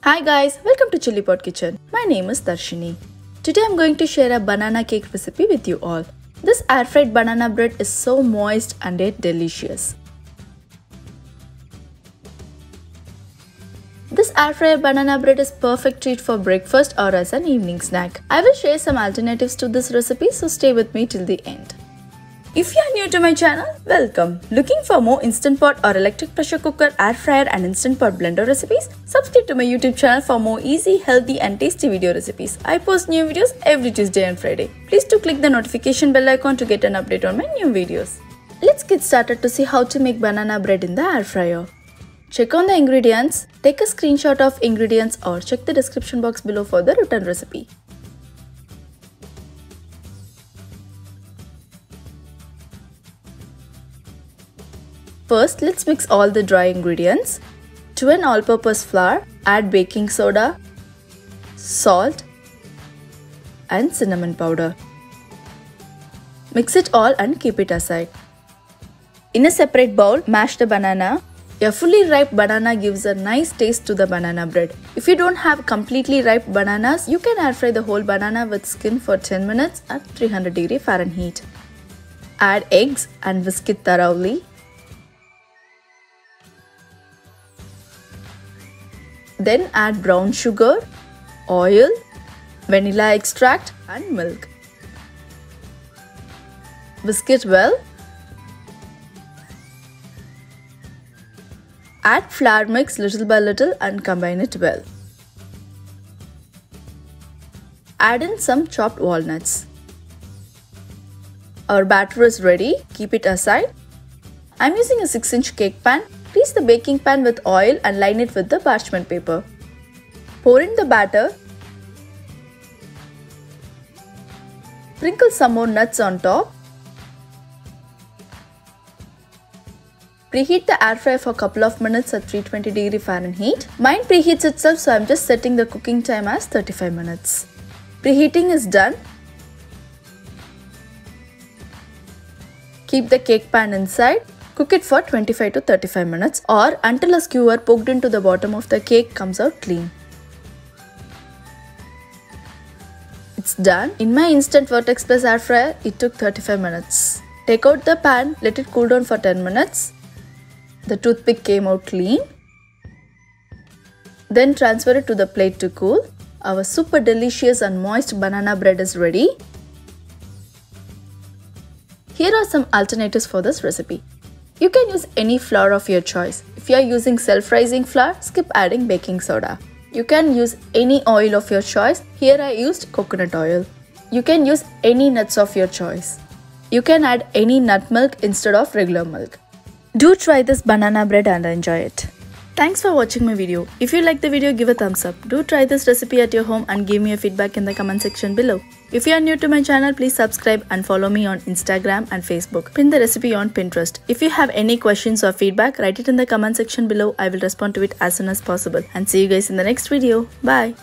Hi guys, welcome to Chili Pot Kitchen. My name is Darshini. Today I'm going to share a banana cake recipe with you all. This air-fried banana bread is so moist and yet delicious. This air-fryer banana bread is perfect treat for breakfast or as an evening snack. I will share some alternatives to this recipe, so stay with me till the end. If you are new to my channel, welcome. Looking for more instant pot or electric pressure cooker, air fryer and instant pot blender recipes? Subscribe to my YouTube channel for more easy, healthy and tasty video recipes. I post new videos every Tuesday and Friday. Please do click the notification bell icon to get an update on my new videos. Let's get started to see how to make banana bread in the air fryer. Check on the ingredients, take a screenshot of ingredients or check the description box below for the written recipe. First, let's mix all the dry ingredients. To an all-purpose flour, add baking soda, salt and cinnamon powder. Mix it all and keep it aside. In a separate bowl, mash the banana. A fully ripe banana gives a nice taste to the banana bread. If you don't have completely ripe bananas, you can air fry the whole banana with skin for 10 minutes at 300 Fahrenheit. Add eggs and whisk it thoroughly. Then add brown sugar, oil, vanilla extract and milk. Whisk it well. Add flour mix little by little and combine it well. Add in some chopped walnuts. Our batter is ready. Keep it aside. I am using a 6-inch cake pan. Grease the baking pan with oil and line it with the parchment paper. Pour in the batter. Sprinkle some more nuts on top. Preheat the air fryer for a couple of minutes at 320 Fahrenheit. Mine preheats itself, so I am just setting the cooking time as 35 minutes. Preheating is done. Keep the cake pan inside. Cook it for 25 to 35 minutes or until a skewer poked into the bottom of the cake comes out clean. It's done. In my Instant Vertex Plus air fryer, it took 35 minutes. Take out the pan, let it cool down for 10 minutes. The toothpick came out clean. Then transfer it to the plate to cool. Our super delicious and moist banana bread is ready. Here are some alternatives for this recipe. You can use any flour of your choice. If you are using self-rising flour, skip adding baking soda. You can use any oil of your choice. Here I used coconut oil. You can use any nuts of your choice. You can add any nut milk instead of regular milk. Do try this banana bread and enjoy it. Thanks for watching my video. If you like the video, give a thumbs up. Do try this recipe at your home and give me a feedback in the comment section below. If you are new to my channel, please subscribe and follow me on Instagram and Facebook. Pin the recipe on Pinterest. If you have any questions or feedback, write it in the comment section below. I will respond to it as soon as possible. And see you guys in the next video. Bye.